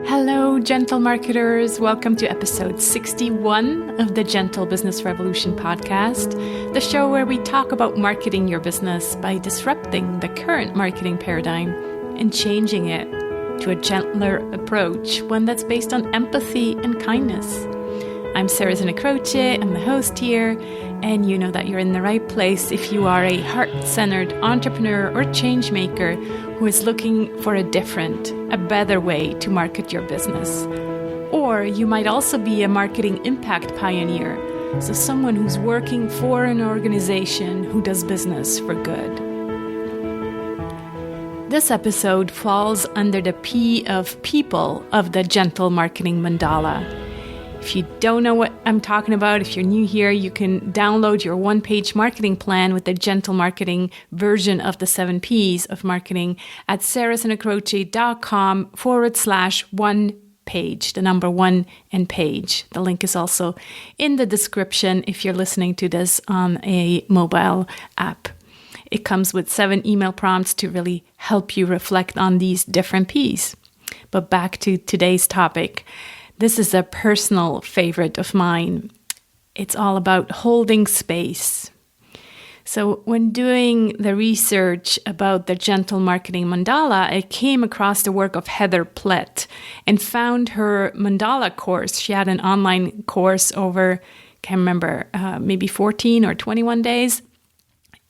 Hello, gentle marketers. Welcome to episode 61 of the Gentle Business Revolution podcast, the show where we talk about marketing your business by disrupting the current marketing paradigm and changing it to a gentler approach, one that's based on empathy and kindness. I'm Sarah Zinacroce, I'm the host here, and you know that you're in the right place if you are a heart-centered entrepreneur or change maker who is looking for a different, a better way to market your business. Or you might also be a marketing impact pioneer, so someone who's working for an organization who does business for good. This episode falls under the P of people of the Gentle Marketing Mandala. If you don't know what I'm talking about, if you're new here, you can download your one-page marketing plan with the gentle marketing version of the 7 Ps of marketing at sarahsinacroce.com/one page, the number 1 and page. The link is also in the description if you're listening to this on a mobile app. It comes with 7 email prompts to really help you reflect on these different Ps. But back to today's topic. This is a personal favorite of mine. It's all about holding space. So when doing the research about the Gentle Marketing Mandala, I came across the work of Heather Plett and found her Mandala course. She had an online course over, can't remember, maybe 14 or 21 days.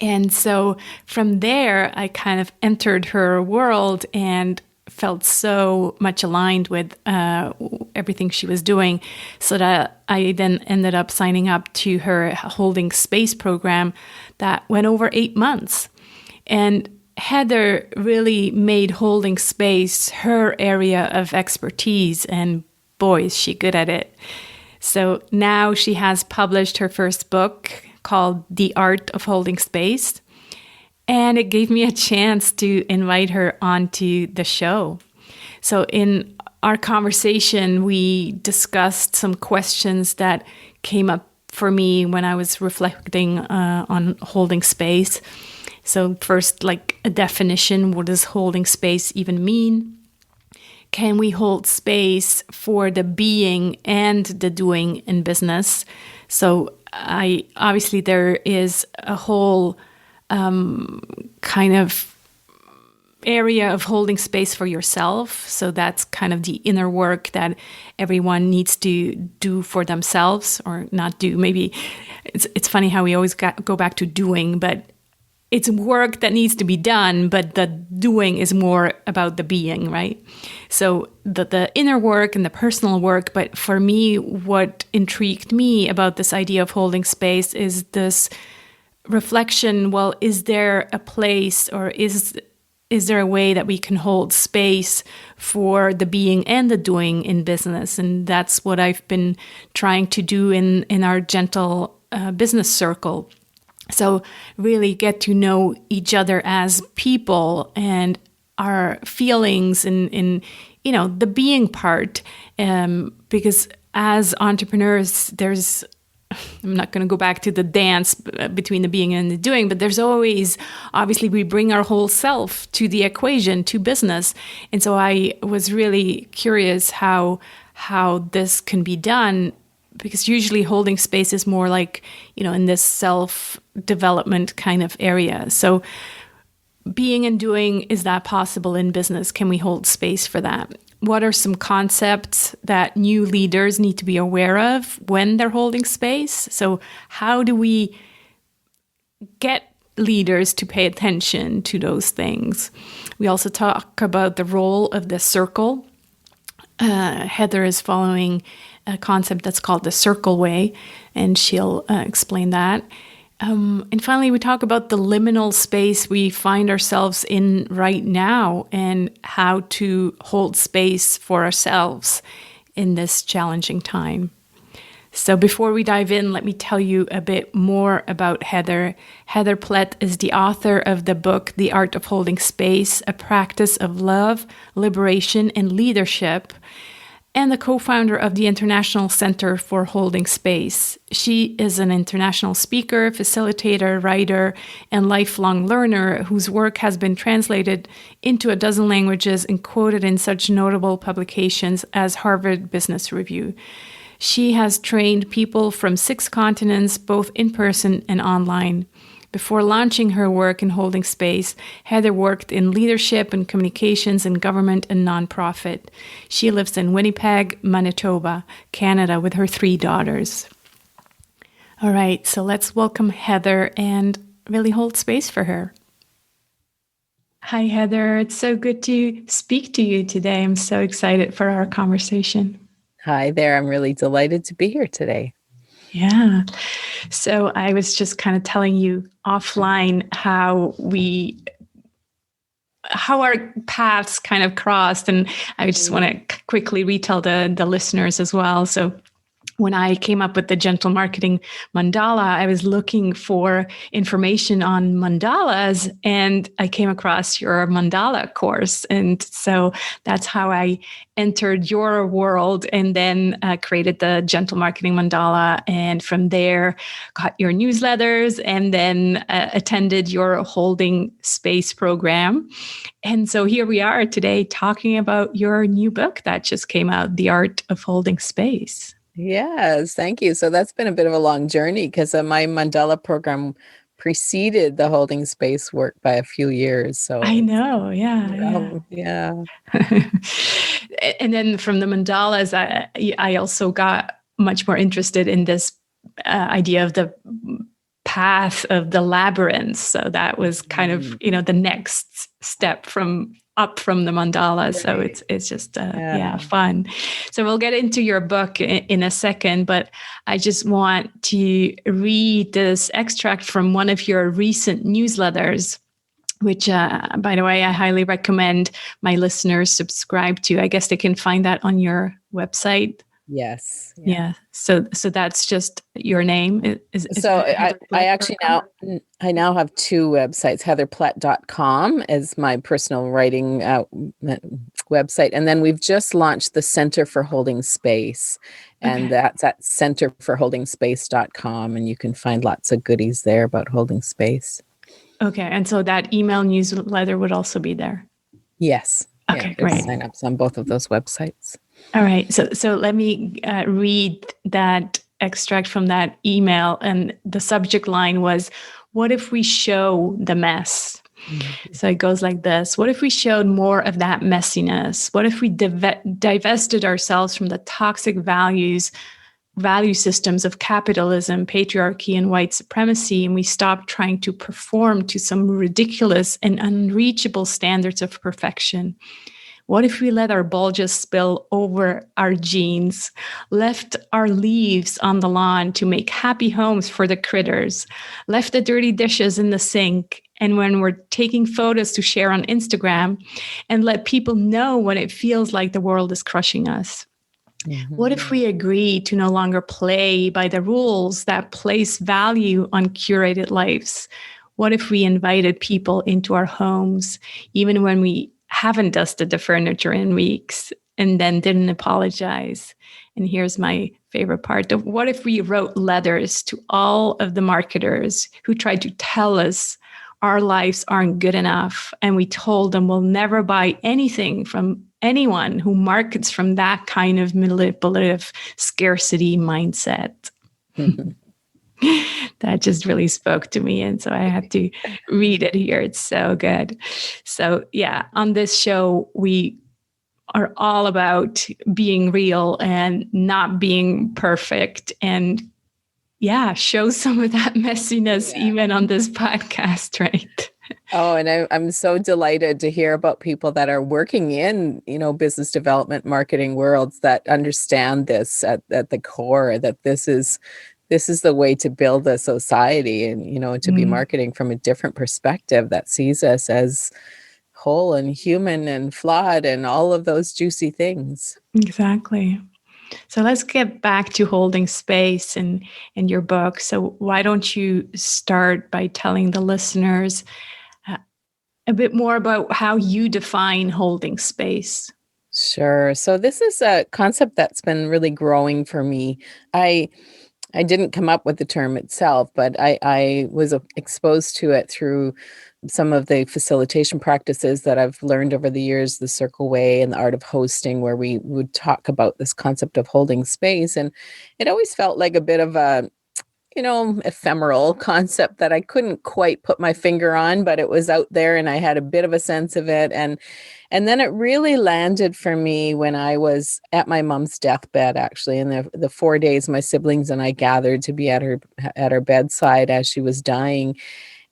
And so from there, I kind of entered her world and felt so much aligned with everything she was doing, so that I then ended up signing up to her Holding Space program that went over 8 months. And Heather really made holding space her area of expertise, and boy, is she good at it. So now she has published her first book called The Art of Holding Space. And it gave me a chance to invite her onto the show. So in our conversation, we discussed some questions that came up for me when I was reflecting on holding space. So first, like a definition, what does holding space even mean? Can we hold space for the being and the doing in business? So obviously there is a whole kind of area of holding space for yourself. So that's kind of the inner work that everyone needs to do for themselves, or not do. Maybe it's funny how we always go back to doing, but it's work that needs to be done, but the doing is more about the being, right? So the inner work and the personal work. But for me, what intrigued me about this idea of holding space is this reflection. Well, is there a place, or is there a way that we can hold space for the being and the doing in business? And that's what I've been trying to do in our gentle business circle. So really get to know each other as people and our feelings in the being part, because as entrepreneurs, I'm not going to go back to the dance between the being and the doing, but there's always, obviously, we bring our whole self to the equation, to business. And so I was really curious how this can be done, because usually holding space is more like, in this self-development kind of area. So being and doing, is that possible in business? Can we hold space for that? What are some concepts that new leaders need to be aware of when they're holding space? So how do we get leaders to pay attention to those things? We also talk about the role of the circle. Heather is following a concept that's called the circle way, and she'll explain that. And finally, we talk about the liminal space we find ourselves in right now and how to hold space for ourselves in this challenging time. So before we dive in, let me tell you a bit more about Heather. Heather Plett is the author of the book, The Art of Holding Space, A Practice of Love, Liberation, and Leadership. and the co-founder of the International Center for Holding Space. She is an international speaker, facilitator, writer, and lifelong learner whose work has been translated into a dozen languages and quoted in such notable publications as Harvard Business Review. She has trained people from 6 continents, both in person and online. Before launching her work in holding space, Heather worked in leadership and communications in government and nonprofit. She lives in Winnipeg, Manitoba, Canada, with her 3 daughters. All right, so let's welcome Heather and really hold space for her. Hi, Heather. It's so good to speak to you today. I'm so excited for our conversation. Hi there. I'm really delighted to be here today. Yeah. So I was just kind of telling you offline how our paths kind of crossed. And I just want to quickly retell the listeners as well. So when I came up with the Gentle Marketing Mandala, I was looking for information on mandalas, and I came across your mandala course. And so that's how I entered your world, and then created the Gentle Marketing Mandala. And from there, got your newsletters, and then attended your Holding Space program. And so here we are today talking about your new book that just came out, The Art of Holding Space. Yes, thank you. So that's been a bit of a long journey because my mandala program preceded the holding space work by a few years. So I know, yeah. And then from the mandalas, I also got much more interested in this idea of the path of the labyrinth. So that was kind of, the next step from the mandala. Right. So it's just fun. So we'll get into your book in a second, but I just want to read this extract from one of your recent newsletters, which, by the way, I highly recommend my listeners subscribe to. I guess they can find that on your website. Yes. Yeah. So that's just your name. I now have 2 websites. HeatherPlett.com is my personal writing website. And then we've just launched the Center for Holding Space. And that's at centerforholdingspace.com. And you can find lots of goodies there about holding space. Okay. And so that email newsletter would also be there. Yes. Okay, great. Sign-ups on both of those websites. All right. So let me read that extract from that email. And the subject line was, what if we show the mess? Mm-hmm. So it goes like this. What if we showed more of that messiness? What if we divested ourselves from the toxic value systems of capitalism, patriarchy, and white supremacy, and we stopped trying to perform to some ridiculous and unreachable standards of perfection? What if we let our bulges spill over our jeans, left our leaves on the lawn to make happy homes for the critters, left the dirty dishes in the sink, and when we're taking photos to share on Instagram, and let people know when it feels like the world is crushing us? Mm-hmm. What if we agree to no longer play by the rules that place value on curated lives? What if we invited people into our homes, even when we haven't dusted the furniture in weeks, and then didn't apologize? And here's my favorite part. What if we wrote letters to all of the marketers who tried to tell us our lives aren't good enough, and we told them we'll never buy anything from anyone who markets from that kind of manipulative scarcity mindset? Mm-hmm. That just really spoke to me. And so I had to read it here. It's so good. So yeah, on this show, we are all about being real and not being perfect, and show some of that messiness even on this podcast, right? Oh, and I'm so delighted to hear about people that are working in, business development, marketing worlds that understand this at the core, that this is the way to build a society, and, to be marketing from a different perspective that sees us as whole and human and flawed and all of those juicy things. Exactly. So let's get back to holding space in your book. So why don't you start by telling the listeners a bit more about how you define holding space? Sure. So this is a concept that's been really growing for me. I I didn't come up with the term itself, but I was exposed to it through some of the facilitation practices that I've learned over the years, the Circle Way and the art of hosting, where we would talk about this concept of holding space. And it always felt like a bit of a, ephemeral concept that I couldn't quite put my finger on, but it was out there and I had a bit of a sense of it. And then it really landed for me when I was at my mom's deathbed, actually. In the 4 days my siblings and I gathered to be at her bedside as she was dying.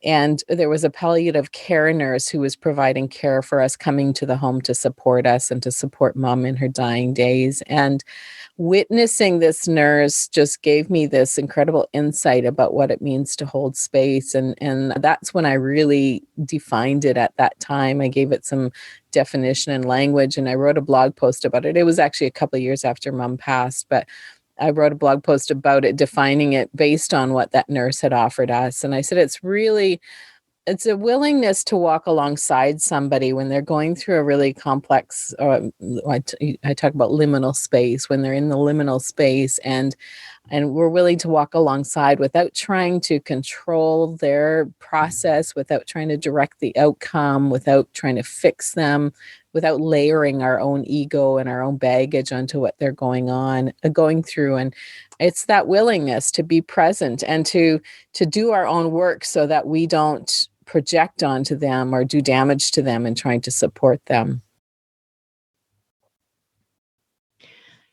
And there was a palliative care nurse who was providing care for us, coming to the home to support us and to support mom in her dying days. And witnessing this nurse just gave me this incredible insight about what it means to hold space. And that's when I really defined it at that time. I gave it some definition and language, and I wrote a blog post about it. It was actually a couple of years after mom passed, but I wrote a blog post about it, defining it based on what that nurse had offered us. And I said, it's a willingness to walk alongside somebody when they're going through a really complex, I talk about liminal space, when they're in the liminal space, and we're willing to walk alongside without trying to control their process, without trying to direct the outcome, without trying to fix them, without layering our own ego and our own baggage onto what they're going through. And it's that willingness to be present and to do our own work so that we don't project onto them or do damage to them in trying to support them.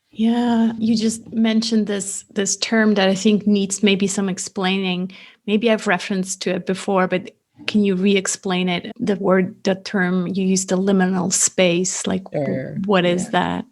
Yeah, you just mentioned this term that I think needs maybe some explaining. Maybe I've referenced to it before, but can you re-explain it? The term you used, the liminal space, like Sure. what is that?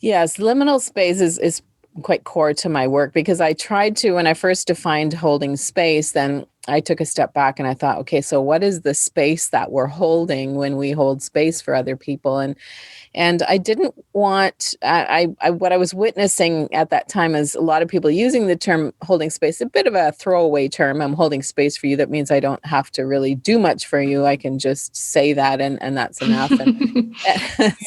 Yes, liminal space is quite core to my work, because I tried to, when I first defined holding space, then I took a step back and I thought, okay, so what is the space that we're holding when we hold space for other people? And I didn't want, what I was witnessing at that time is a lot of people using the term holding space, a bit of a throwaway term. I'm holding space for you. That means I don't have to really do much for you. I can just say that and that's enough. And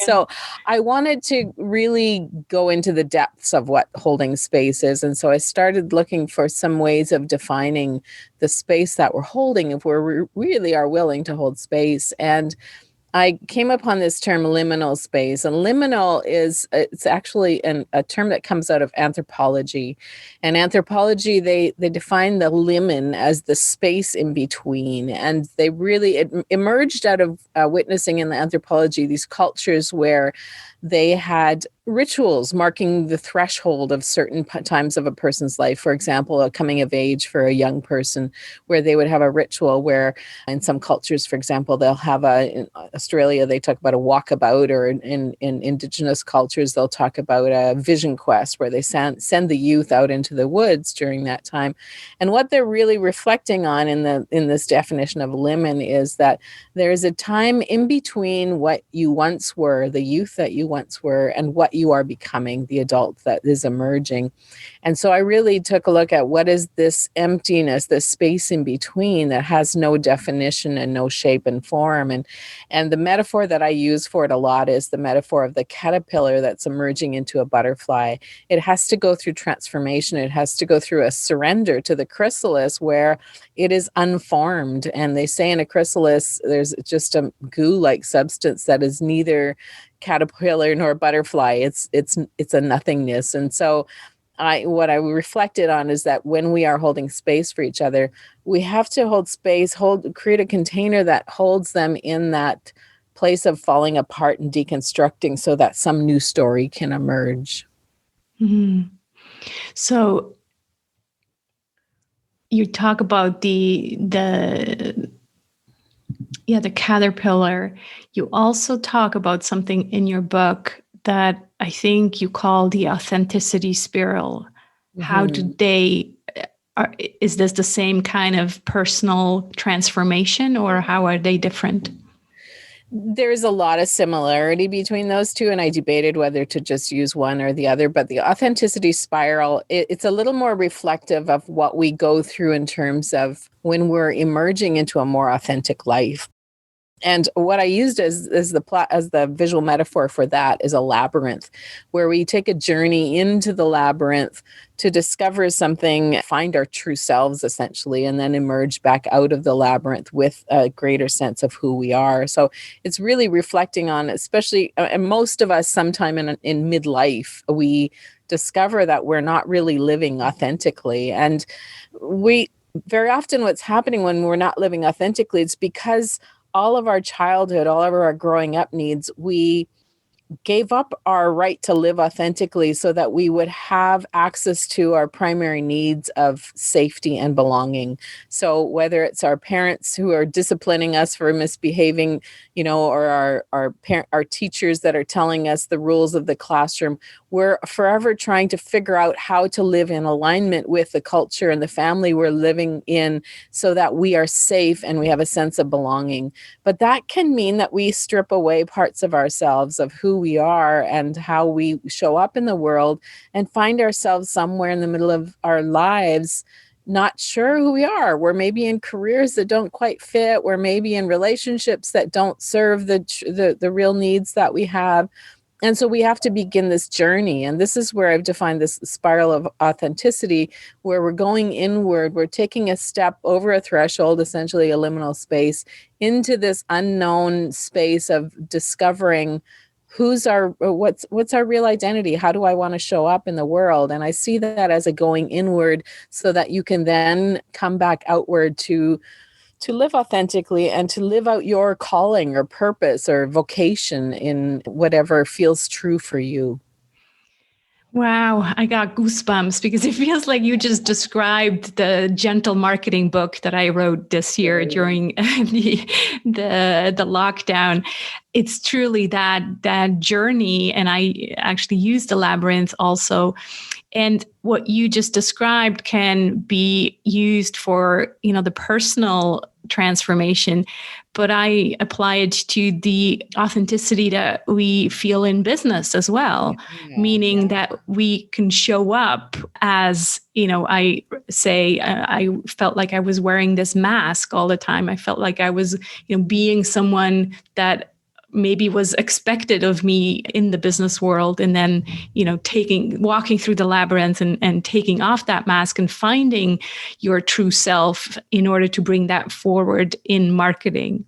so I wanted to really go into the depths of what holding space is. And so I started looking for some ways of defining the space that we're holding, if we really are willing to hold space. And I came upon this term liminal space, and liminal it's actually a term that comes out of anthropology. And anthropology, they define the limen as the space in between. And it emerged out of witnessing in the anthropology these cultures where they had rituals marking the threshold of certain times of a person's life. For example, a coming of age for a young person, where they would have a ritual where, in some cultures, for example, they'll have in Australia, they talk about a walkabout, or in Indigenous cultures, they'll talk about a vision quest, where they send the youth out into the woods during that time. And what they're really reflecting on in this definition of limen is that there is a time in between what you once were, the youth that you once were, and what you are becoming, the adult that is emerging. And so I really took a look at what is this emptiness, this space in between that has no definition and no shape and form. And the metaphor that I use for it a lot is the metaphor of the caterpillar that's emerging into a butterfly. It has to go through transformation. It has to go through a surrender to the chrysalis, where it is unformed. And they say in a chrysalis, there's just a goo-like substance that is neither caterpillar nor butterfly. It's a nothingness. And so what I reflected on is that when we are holding space for each other, we have to hold space, create a container that holds them in that place of falling apart and deconstructing, so that some new story can emerge. Mm-hmm. So you talk about the caterpillar. You also talk about something in your book that I think you call the authenticity spiral. Mm-hmm. How do is this the same kind of personal transformation, or how are they different? There's a lot of similarity between those two, and I debated whether to just use one or the other. But the authenticity spiral, it's a little more reflective of what we go through in terms of when we're emerging into a more authentic life. And what I used as the visual metaphor for that is a labyrinth, where we take a journey into the labyrinth to discover something, find our true selves essentially, and then emerge back out of the labyrinth with a greater sense of who we are. So it's really reflecting on, especially, and most of us sometime in midlife, we discover that we're not really living authentically. And we very often, what's happening when we're not living authentically, it's because all of our childhood, all of our growing up needs, we gave up our right to live authentically so that we would have access to our primary needs of safety and belonging. So whether it's our parents who are disciplining us for misbehaving, or our teachers that are telling us the rules of the classroom, we're forever trying to figure out how to live in alignment with the culture and the family we're living in so that we are safe and we have a sense of belonging. But that can mean that we strip away parts of ourselves, of who we are and how we show up in the world, and find ourselves somewhere in the middle of our lives not sure who we are. We're maybe in careers that don't quite fit. We're maybe in relationships that don't serve the real needs that we have. And so we have to begin this journey. And this is where I've defined this spiral of authenticity, where we're going inward. We're taking a step over a threshold, essentially a liminal space, into this unknown space of discovering what's our real identity? How do I want to show up in the world? And I see that as a going inward so that you can then come back outward to live authentically and to live out your calling or purpose or vocation in whatever feels true for you. Wow, I got goosebumps because it feels like you just described the gentle marketing book that I wrote this year during the lockdown. It's truly that journey, and I actually used the labyrinth also. And what you just described can be used for, the personal transformation, but I apply it to the authenticity that we feel in business as well, meaning that we can show up as, I say, I felt like I was wearing this mask all the time. I felt like I was, being someone that maybe was expected of me in the business world, and then walking through the labyrinth and taking off that mask and finding your true self in order to bring that forward in marketing.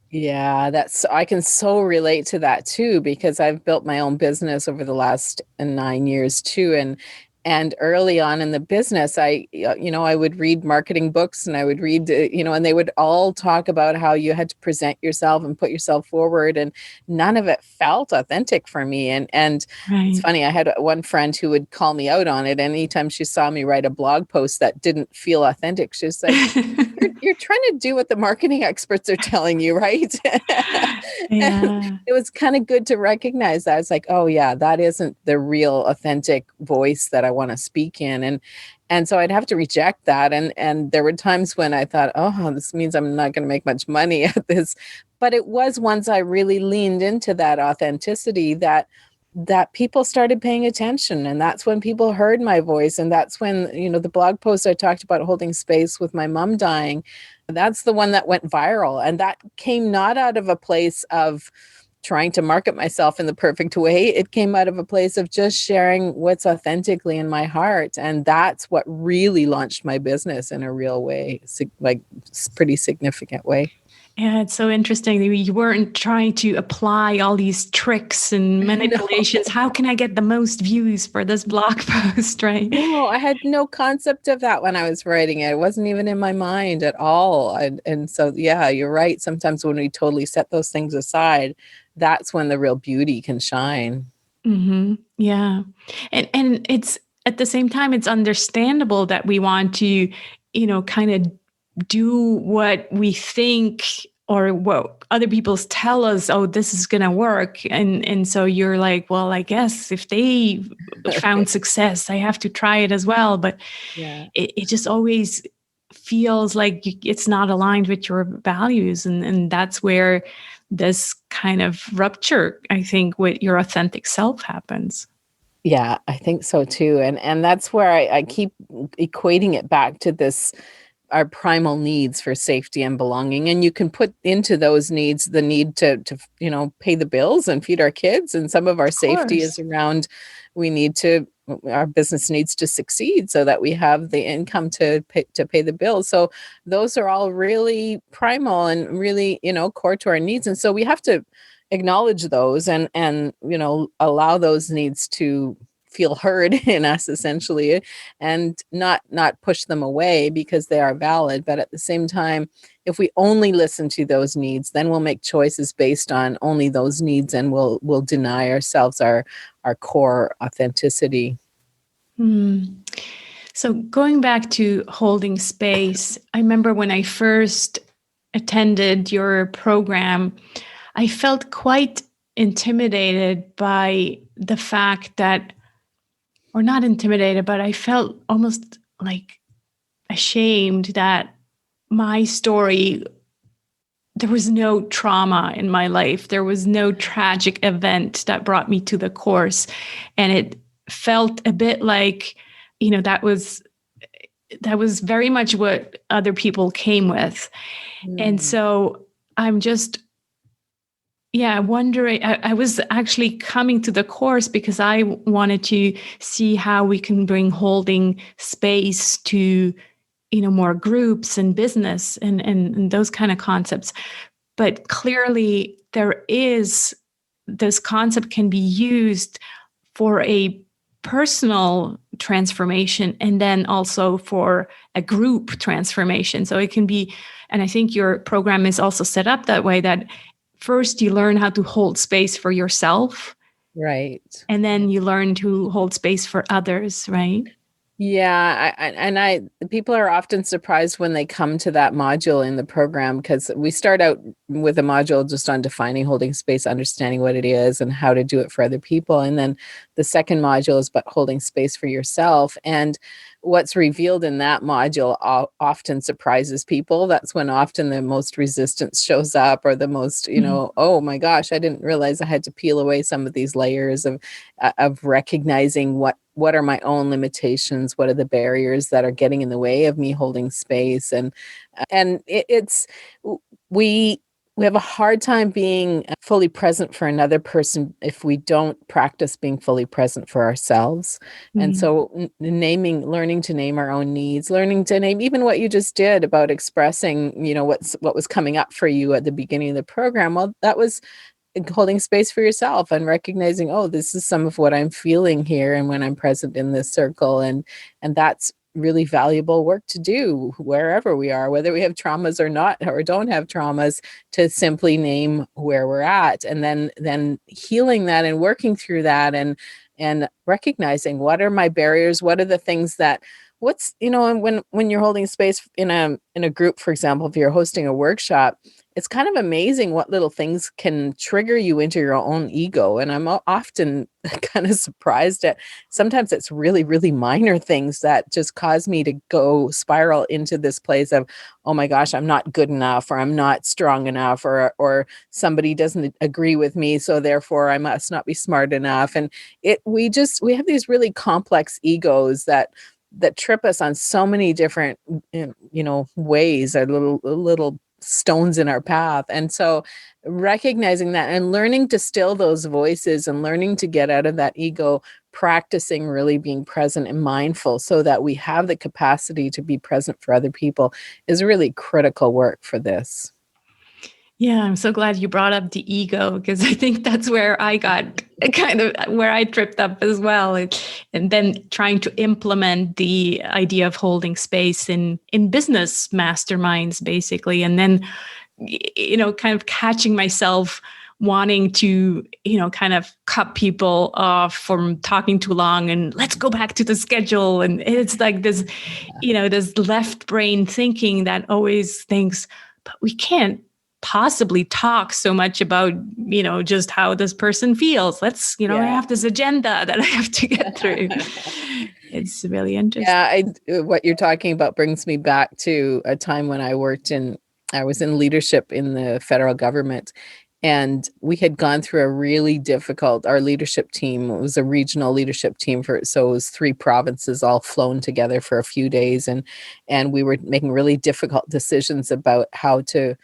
Yeah, I can so relate to that too, because I've built my own business over the last 9 years too. And early on in the business, I would read marketing books, and I would read, and they would all talk about how you had to present yourself and put yourself forward, and none of it felt authentic for me. And Right. It's funny, I had one friend who would call me out on it. Anytime she saw me write a blog post that didn't feel authentic, she was like, you're trying to do what the marketing experts are telling you, right? Yeah. It was kind of good to recognize that. It's like, oh yeah, that isn't the real authentic voice that I want to speak in. And so I'd have to reject that. And there were times when I thought, oh, this means I'm not going to make much money at this. But it was once I really leaned into that authenticity that people started paying attention. And that's when people heard my voice. And that's when, the blog post I talked about holding space with my mom dying, that's the one that went viral. And that came not out of a place of trying to market myself in the perfect way. It came out of a place of just sharing what's authentically in my heart. And that's what really launched my business in a real way, like pretty significant way. Yeah, it's so interesting. You weren't trying to apply all these tricks and manipulations. No. How can I get the most views for this blog post, right? No, I had no concept of that when I was writing it. It wasn't even in my mind at all. And so, yeah, you're right. Sometimes when we totally set those things aside, that's when the real beauty can shine. Mm-hmm. Yeah. And it's at the same time, it's understandable that we want to, kind of do what we think or what other people tell us, oh, this is going to work. And so you're like, well, I guess if they found success, I have to try it as well. But yeah, it just always feels like it's not aligned with your values. And that's where this kind of rupture, I think, with your authentic self happens. Yeah, I think so too. And that's where I keep equating it back to this our primal needs for safety and belonging. And you can put into those needs the need to pay the bills and feed our kids. And some of our safety is around, our business needs to succeed so that we have the income to pay the bills. So those are all really primal and really, core to our needs. And so we have to acknowledge those and allow those needs to feel heard in us, essentially, and not push them away because they are valid. But at the same time, if we only listen to those needs, then we'll make choices based on only those needs, and we'll deny ourselves our core authenticity. So going back to holding space, I remember when I first attended your program, I felt quite intimidated by the fact that, or not intimidated, but I felt almost like ashamed that my story, there was no trauma in my life. There was no tragic event that brought me to the course. And it felt a bit like, that was very much what other people came with. And so I'm just, wondering, I was actually coming to the course because I wanted to see how we can bring holding space to, more groups and business and those kind of concepts. But clearly this concept can be used for a personal transformation and then also for a group transformation. So it can be, and I think your program is also set up that way, that first you learn how to hold space for yourself. Right. And then you learn to hold space for others, right? Yeah, people are often surprised when they come to that module in the program, because we start out with a module just on defining holding space, understanding what it is and how to do it for other people. And then the second module is about holding space for yourself. And what's revealed in that module often surprises people. That's when often the most resistance shows up, or the most, oh my gosh, I didn't realize I had to peel away some of these layers of recognizing what are my own limitations, what are the barriers that are getting in the way of me holding space. And we have a hard time being fully present for another person if we don't practice being fully present for ourselves. And so learning to name our own needs, learning to name even what you just did about expressing, what was coming up for you at the beginning of the program. Well, that was holding space for yourself and recognizing, oh, this is some of what I'm feeling here and when I'm present in this circle. And that's really valuable work to do wherever we are, whether we have traumas or not, or don't have traumas, to simply name where we're at, and then healing that and working through that and recognizing what are my barriers, what are the things that and when you're holding space in a group, for example, if you're hosting a workshop, it's kind of amazing what little things can trigger you into your own ego. And I'm often kind of surprised at, sometimes it's really, really minor things that just cause me to go spiral into this place of, oh my gosh, I'm not good enough, or I'm not strong enough, or somebody doesn't agree with me, so therefore I must not be smart enough. And we have these really complex egos that trip us on so many different, ways, are little stones in our path. And so recognizing that and learning to still those voices and learning to get out of that ego, practicing really being present and mindful so that we have the capacity to be present for other people is really critical work for this. Yeah, I'm so glad you brought up the ego, because I think that's where I got where I tripped up as well. And then trying to implement the idea of holding space in business masterminds, basically. And then, kind of catching myself wanting to, kind of cut people off from talking too long and let's go back to the schedule. And it's like this, this left brain thinking that always thinks, but we can't possibly talk so much about, just how this person feels. Let's, I have this agenda that I have to get through. It's really interesting. Yeah, what you're talking about brings me back to a time when I was in leadership in the federal government. And we had gone through a really difficult, our leadership team, it was a regional leadership team so it was 3 provinces all flown together for a few days. And we were making really difficult decisions about how to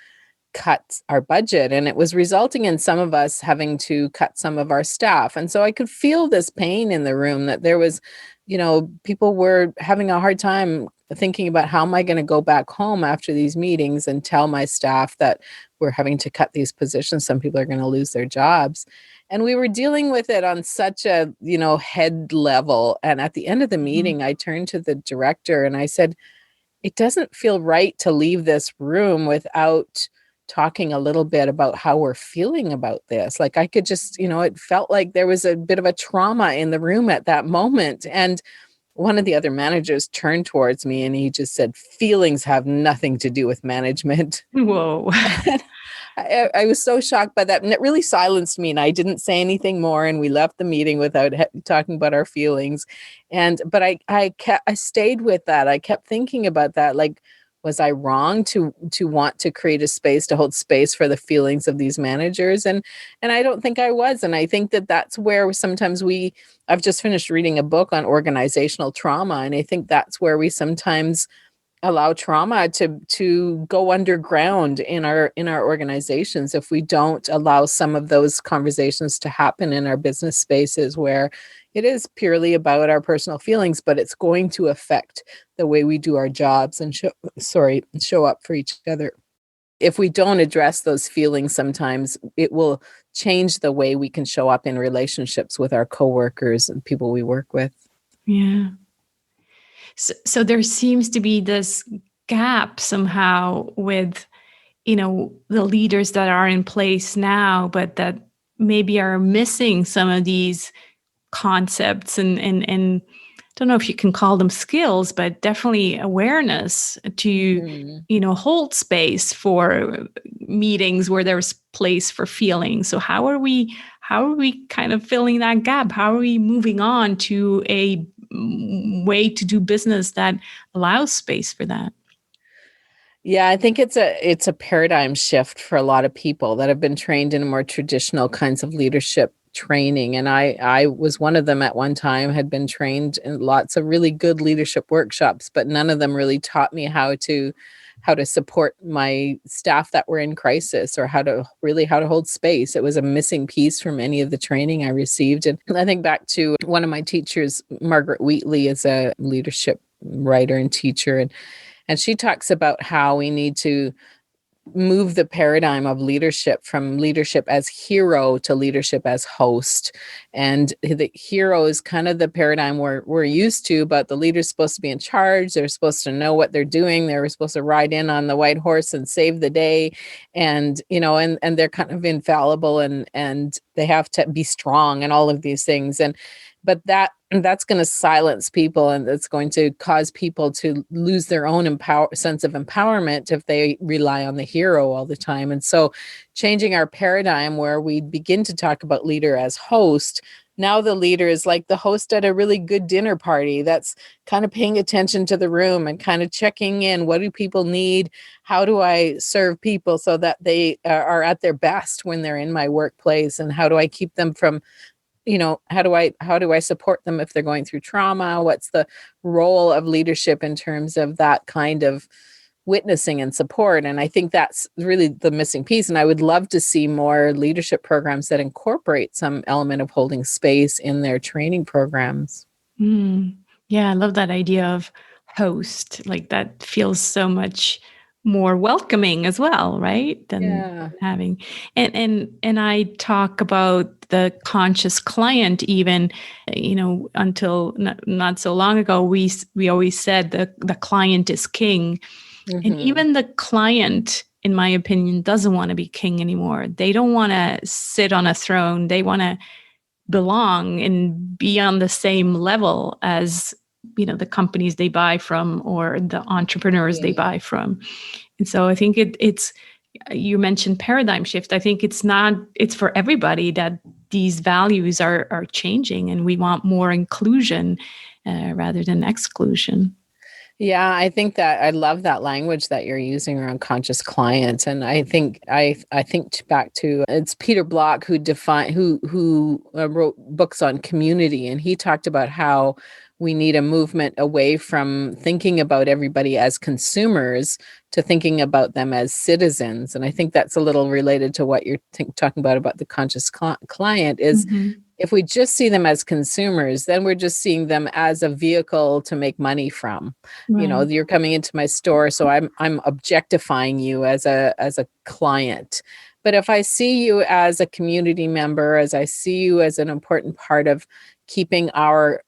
cut our budget, and it was resulting in some of us having to cut some of our staff. And so I could feel this pain in the room, that there was, people were having a hard time thinking about, how am I going to go back home after these meetings and tell my staff that we're having to cut these positions, some people are going to lose their jobs. And we were dealing with it on such a, head level. And at the end of the meeting, I turned to the director and I said, it doesn't feel right to leave this room without talking a little bit about how we're feeling about this. Like, I could just, it felt like there was a bit of a trauma in the room at that moment. And one of the other managers turned towards me and he just said, feelings have nothing to do with management. Whoa. I was so shocked by that. And it really silenced me. And I didn't say anything more. And we left the meeting without talking about our feelings. But I stayed with that. I kept thinking about that. Like, was I wrong to want to create a space, to hold space for the feelings of these managers? And I don't think I was. And I think that's where sometimes I've just finished reading a book on organizational trauma. And I think that's where we sometimes allow trauma to go underground in our organizations, if we don't allow some of those conversations to happen in our business spaces, where it is purely about our personal feelings, but it's going to affect the way we do our jobs and show up for each other. If we don't address those feelings, sometimes it will change the way we can show up in relationships with our coworkers and people we work with. Yeah. So there seems to be this gap somehow with, the leaders that are in place now, but that maybe are missing some of these concepts and I don't know if you can call them skills, but definitely awareness to, hold space for meetings where there's place for feelings. So how are we kind of filling that gap? How are we moving on to a way to do business that allows space for that? Yeah, I think it's a paradigm shift for a lot of people that have been trained in more traditional kinds of leadership training. And I was one of them at one time, had been trained in lots of really good leadership workshops, but none of them really taught me how to support my staff that were in crisis, or how to hold space. It was a missing piece from any of the training I received. And I think back to one of my teachers, Margaret Wheatley, is a leadership writer and teacher. And she talks about how we need to move the paradigm of leadership from leadership as hero to leadership as host. And the hero is kind of the paradigm we're used to, but the leader's supposed to be in charge. They're supposed to know what they're doing. They're supposed to ride in on the white horse and save the day. And, and they're kind of infallible and they have to be strong and all of these things. But that's going to silence people, and it's going to cause people to lose their own sense of empowerment if they rely on the hero all the time. And so changing our paradigm, where we begin to talk about leader as host. Now the leader is like the host at a really good dinner party that's kind of paying attention to the room and kind of checking in. What do people need? How do I serve people so that they are at their best when they're in my workplace? And how do I keep them from, how do I support them if they're going through trauma? What's the role of leadership in terms of that kind of witnessing and support? And I think that's really the missing piece. And I would love to see more leadership programs that incorporate some element of holding space in their training programs. Yeah, I love that idea of host. Like, that feels so much more welcoming as well, right? Than having and I talk about the conscious client, even, until not so long ago, we always said the client is king. Mm-hmm. And even the client, in my opinion, doesn't want to be king anymore. They don't want to sit on a throne. They want to belong and be on the same level as, the companies they buy from or the entrepreneurs they buy from. And so I think it's, you mentioned paradigm shift. I think it's for everybody that these values are changing, and we want more inclusion rather than exclusion. Yeah, I think that I love that language that you're using around conscious clients, and I think back to it's Peter Block who wrote books on community, and he talked about how we need a movement away from thinking about everybody as consumers to thinking about them as citizens, and I think that's a little related to what you're talking about the conscious client is Mm-hmm. if we just see them as consumers, then we're just seeing them as a vehicle to make money from. Right. You're coming into my store, so I'm objectifying you as a client. But if I see you as a community member, as I see you as an important part of keeping our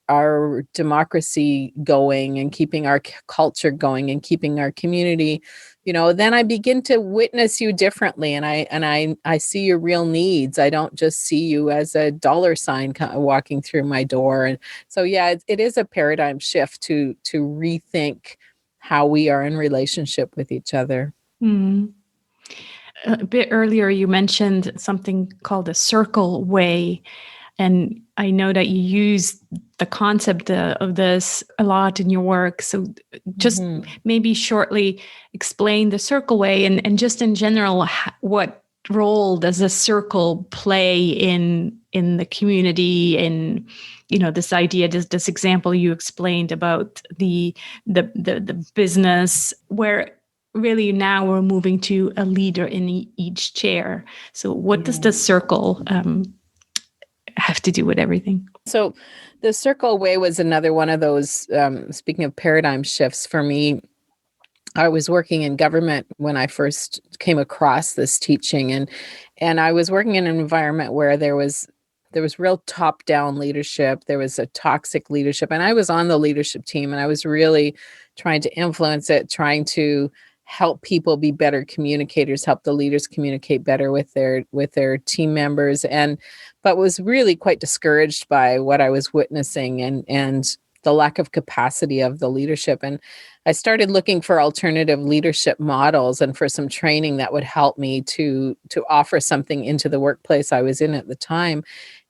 democracy going and keeping our culture going and keeping our community, then I begin to witness you differently, and I see your real needs. I don't just see you as a dollar sign walking through my door. And so yeah, it is a paradigm shift to rethink how we are in relationship with each other. Mm. A bit earlier, you mentioned something called a circle way. And I know that you use the concept of this a lot in your work. So just Mhm. maybe shortly explain the circle way and just in general, what role does a circle play in the community, in this idea, this example you explained about the business, where really now we're moving to a leader in each chair. So what does the circle have to do with everything? So the circle way was another one of those, speaking of paradigm shifts for me. I was working in government when I first came across this teaching, and I was working in an environment where there was real top-down leadership. There was a toxic leadership, and I was on the leadership team, and I was really trying to influence it, trying to help people be better communicators, help the leaders communicate better with their team members, and but was really quite discouraged by what I was witnessing and the lack of capacity of the leadership. And I started looking for alternative leadership models and for some training that would help me to offer something into the workplace I was in at the time,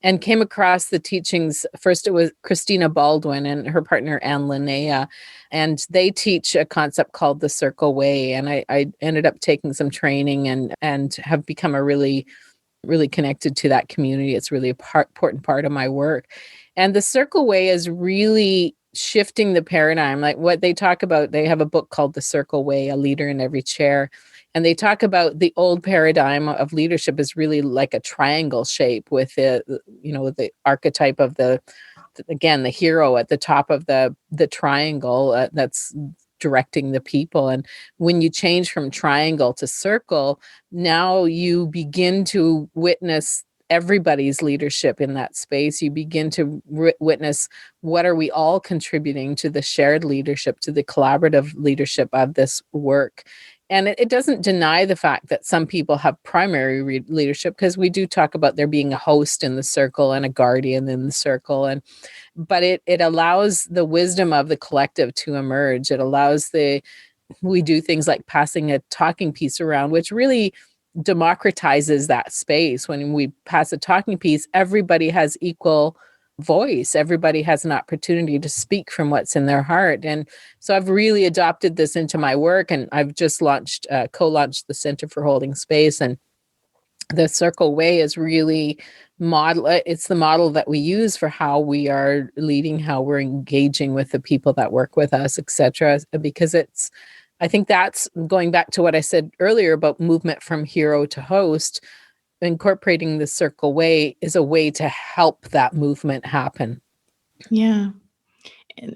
and came across the teachings. First, it was Christina Baldwin and her partner Anne Linnea, and they teach a concept called the Circle Way. And I ended up taking some training and have become a really connected to that community. It's really important part of my work. And the Circle Way is really shifting the paradigm. Like what they talk about, they have a book called The Circle Way, A Leader in Every Chair. And they talk about the old paradigm of leadership is really like a triangle shape with the archetype of again, the hero at the top of the triangle that's directing the people. And when you change from triangle to circle, now you begin to witness everybody's leadership in that space. You begin to witness what are we all contributing to the shared leadership, to the collaborative leadership of this work. And it doesn't deny the fact that some people have primary leadership, because we do talk about there being a host in the circle and a guardian in the circle. But it allows the wisdom of the collective to emerge. It allows we do things like passing a talking piece around, which really democratizes that space. When we pass a talking piece, everybody has equal voice. Everybody has an opportunity to speak from what's in their heart. And so I've really adopted this into my work, and I've just co-launched the Center for Holding Space. And the Circle Way is really it's the model that we use for how we are leading, how we're engaging with the people that work with us, etc. Because I think that's going back to what I said earlier about movement from hero to host. Incorporating the Circle Way is a way to help that movement happen. Yeah.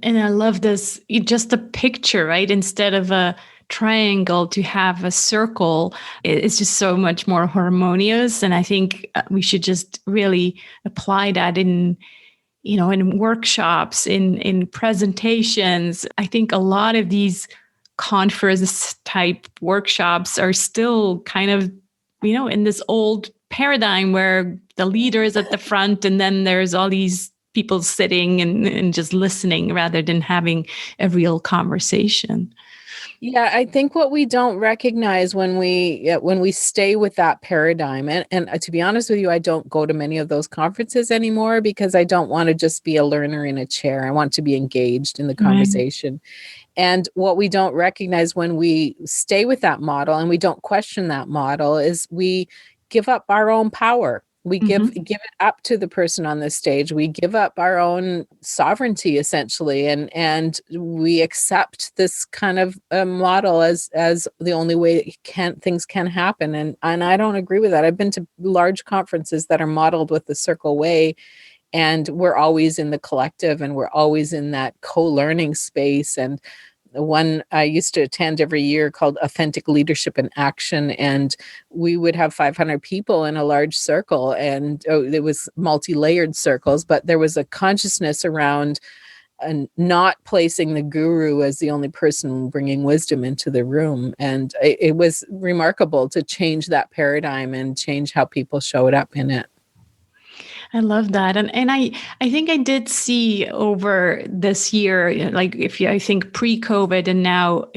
And I love this, just a picture, right? Instead of a triangle, to have a circle, it's just so much more harmonious. And I think we should just really apply that in workshops, in presentations. I think a lot of these conference type workshops are still kind of, in this old paradigm where the leader is at the front and then there's all these people sitting and just listening rather than having a real conversation. Yeah, I think what we don't recognize when we stay with that paradigm, and to be honest with you, I don't go to many of those conferences anymore because I don't want to just be a learner in a chair. I want to be engaged in the Right. conversation. And what we don't recognize when we stay with that model and we don't question that model is we give up our own power. We Hmm. give it up to the person on the stage. We give up our own sovereignty essentially, and we accept this kind of model as the only way things can happen. And I don't agree with that. I've been to large conferences that are modeled with the circle way, and we're always in the collective and we're always in that co-learning space. And the one I used to attend every year called Authentic Leadership in Action, and we would have 500 people in a large circle, and it was multi-layered circles, but there was a consciousness around and not placing the guru as the only person bringing wisdom into the room. And it was remarkable to change that paradigm and change how people showed up in it. I love that. And I think I did see over this year, like if you, I think pre-COVID and now,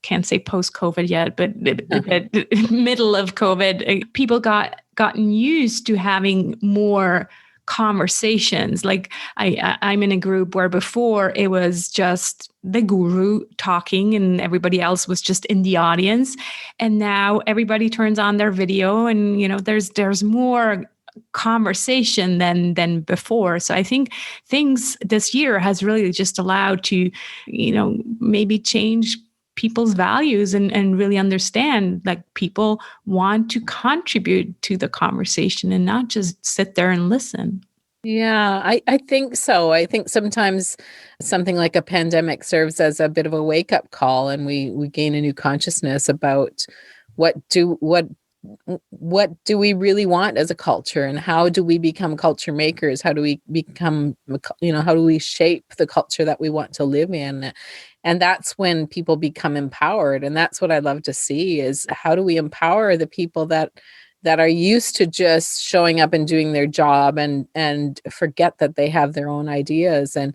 can't say post-COVID yet, but the middle of COVID, people gotten used to having more conversations. Like I'm in a group where before it was just the guru talking and everybody else was just in the audience, and now everybody turns on their video, and there's more conversation than before. So I think things this year has really just allowed to, maybe change people's values and really understand like people want to contribute to the conversation and not just sit there and listen. Yeah, I think so. I think sometimes something like a pandemic serves as a bit of a wake-up call, and we gain a new consciousness about what do what what do we really want as a culture, and how do we become culture makers? How do we become, how do we shape the culture that we want to live in? And that's when people become empowered. And that's what I love to see is how do we empower the people that are used to just showing up and doing their job and forget that they have their own ideas. And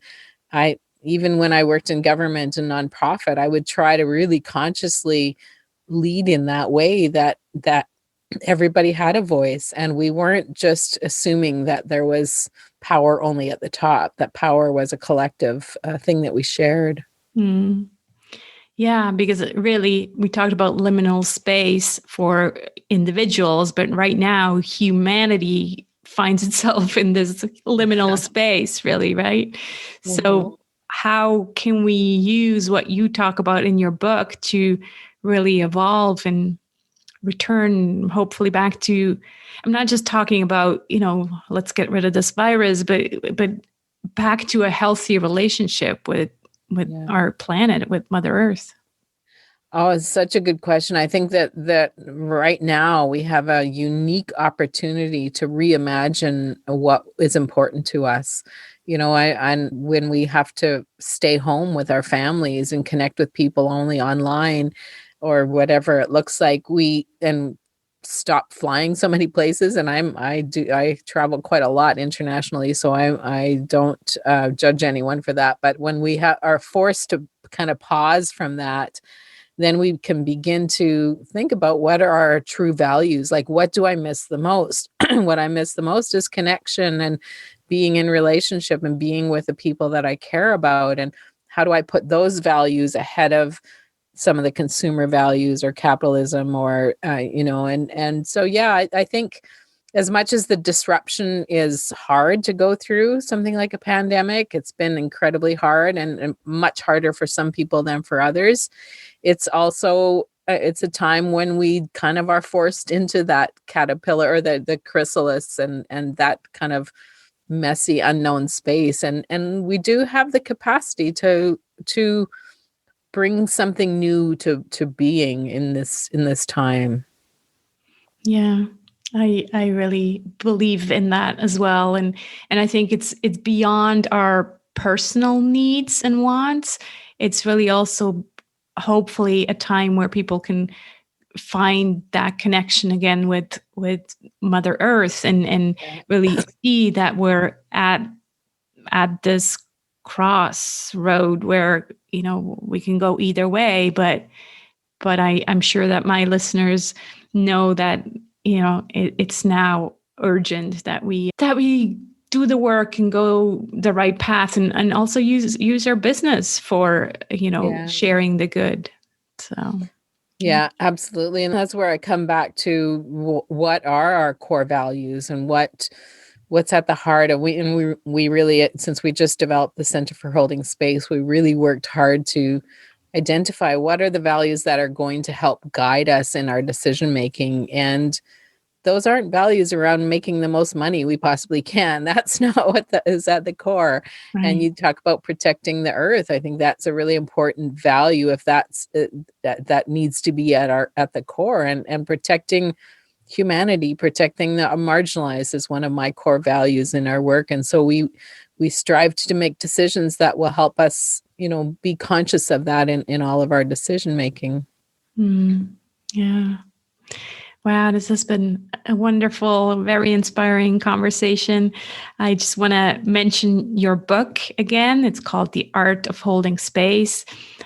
I even when I worked in government and nonprofit, I would try to really consciously lead in that way that everybody had a voice, and we weren't just assuming that there was power only at the top, that power was a collective thing that we shared. Mm. Yeah, because really, we talked about liminal space for individuals, but right now, humanity finds itself in this liminal space, really, right? Mhm. So, how can we use what you talk about in your book to really evolve and return, hopefully, back to? I'm not just talking about, let's get rid of this virus, but back to a healthy relationship with Yeah. our planet, with Mother Earth. Oh, it's such a good question. I think that right now we have a unique opportunity to reimagine what is important to us. And when we have to stay home with our families and connect with people only online or whatever it looks like, we and stop flying so many places. And I travel quite a lot internationally, so I don't judge anyone for that. But when we are forced to kind of pause from that, then we can begin to think about what are our true values. Like, what do I miss the most? What I miss the most is connection and being in relationship and being with the people that I care about. And how do I put those values ahead of some of the consumer values or capitalism or, and so, yeah, I think as much as the disruption is hard to go through something like a pandemic, it's been incredibly hard and much harder for some people than for others. It's also it's a time when we kind of are forced into that caterpillar or the chrysalis and that kind of messy unknown space, and we do have the capacity to bring something new to being in this time. Yeah. I really believe in that as well. And I think it's beyond our personal needs and wants. It's really also hopefully a time where people can find that connection again with Mother Earth and Yeah. really see that we're at this crossroad where, we can go either way, but I'm sure that my listeners know that, it's now urgent that we do the work and go the right path, and also use our business for, sharing the good. So. Yeah, absolutely. And that's where I come back to what are our core values and what's at the heart of we really, since we just developed the Center for Holding Space, we really worked hard to identify what are the values that are going to help guide us in our decision making. And those aren't values around making the most money we possibly can. That's not what is at the core. Right. And you talk about protecting the earth. I think that's a really important value, if that's that needs to be at the core, and protecting humanity, protecting the marginalized is one of my core values in our work. And so we strive to make decisions that will help us, be conscious of that in all of our decision making. Yeah. Wow, this has been a wonderful, very inspiring conversation. I just want to mention your book again. It's called The Art of Holding Space.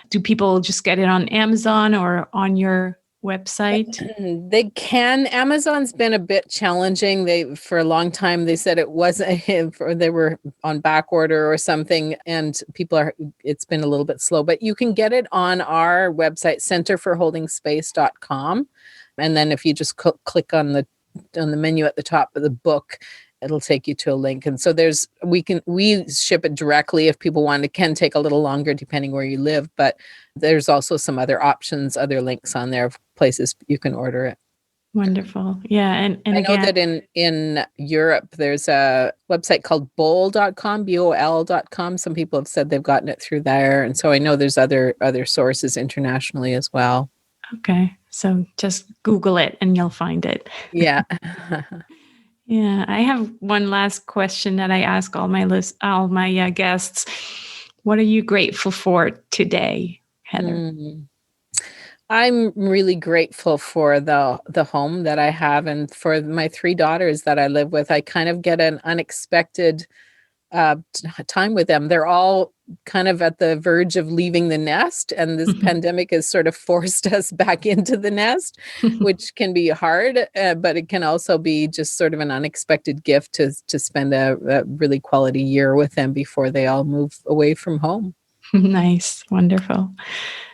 Do people just get it on Amazon or on your website? They can. Amazon's been a bit challenging. For a long time, they said it wasn't, they were on back order or something, and it's been a little bit slow, but you can get it on our website, centerforholdingspace.com. And then if you just click on the menu at the top of the book, it'll take you to a link. And so we ship it directly. If people want, it can take a little longer depending where you live, but there's also some other options, other links on there of places you can order it. Wonderful. Yeah. And I know that in Europe, there's a website called bol.com, BOL.com. Some people have said they've gotten it through there. And so I know there's other sources internationally as well. Okay. So just Google it and you'll find it. Yeah. Yeah. I have one last question that I ask all my guests. What are you grateful for today, Heather? I'm really grateful for the home that I have, and for my 3 daughters that I live with. I kind of get an unexpected time with them. They're all kind of at the verge of leaving the nest, and this pandemic has sort of forced us back into the nest, which can be hard, but it can also be just sort of an unexpected gift to spend a really quality year with them before they all move away from home. Nice. Wonderful.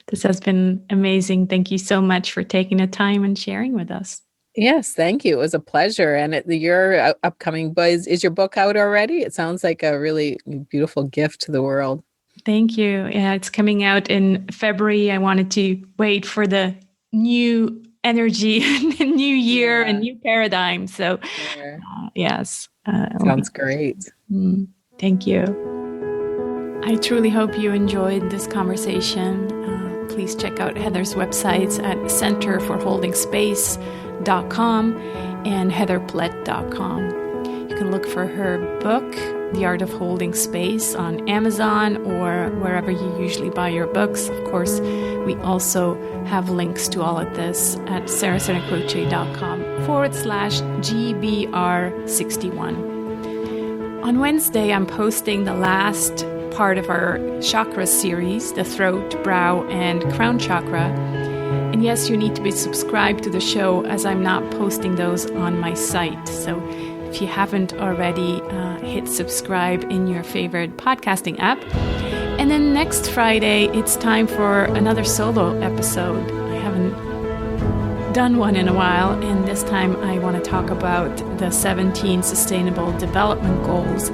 This has been amazing. Thank you so much for taking the time and sharing with us. Yes, thank you. It was a pleasure. And your upcoming buzz, is your book out already? It sounds like a really beautiful gift to the world. Thank you. Yeah, it's coming out in February. I wanted to wait for the new energy, the new year, and new paradigm. So, yes. Sounds great. Thank you. I truly hope you enjoyed this conversation. Please check out Heather's websites at centerforholdingspace.com and heatherplett.com. You can look for her book, The Art of Holding Space, on Amazon or wherever you usually buy your books. Of course, we also have links to all of this at sarahsenecroce.com/GBR61. On Wednesday, I'm posting the last part of our chakra series, the throat, brow, and crown chakra. And yes, you need to be subscribed to the show, as I'm not posting those on my site. So if you haven't already, hit subscribe in your favorite podcasting app. And then next Friday, it's time for another solo episode. I haven't done one in a while, and this time I want to talk about the 17 Sustainable Development Goals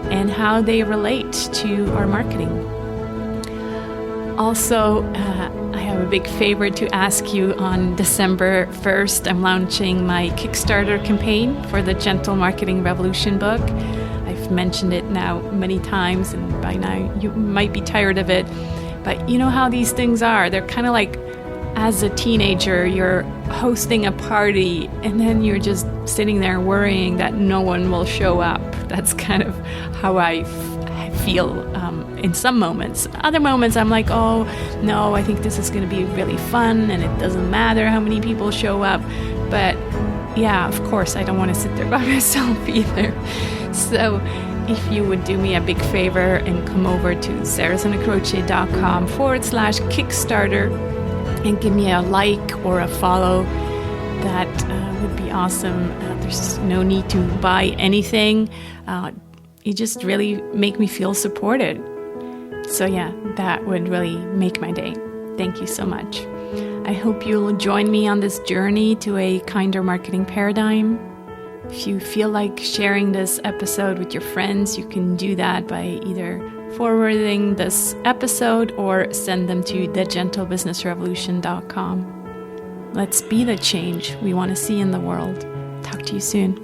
and how they relate to our marketing. Also, I have a big favor to ask you. On December 1st, I'm launching my Kickstarter campaign for the Gentle Marketing Revolution book. I've mentioned it now many times, and by now you might be tired of it. But you know how these things are. They're kind of like, as a teenager, you're hosting a party and then you're just sitting there worrying that no one will show up. That's kind of how I feel in some moments. Other moments, I'm like, oh, no, I think this is going to be really fun and it doesn't matter how many people show up. But yeah, of course, I don't want to sit there by myself either. So if you would do me a big favor and come over to sarahsonacroce.com/Kickstarter and give me a like or a follow. That would be awesome. There's no need to buy anything. You just really make me feel supported. So yeah, that would really make my day. Thank you so much. I hope you'll join me on this journey to a kinder marketing paradigm. If you feel like sharing this episode with your friends, you can do that by either forwarding this episode or send them to thegentlebusinessrevolution.com. Let's be the change we want to see in the world. Talk to you soon.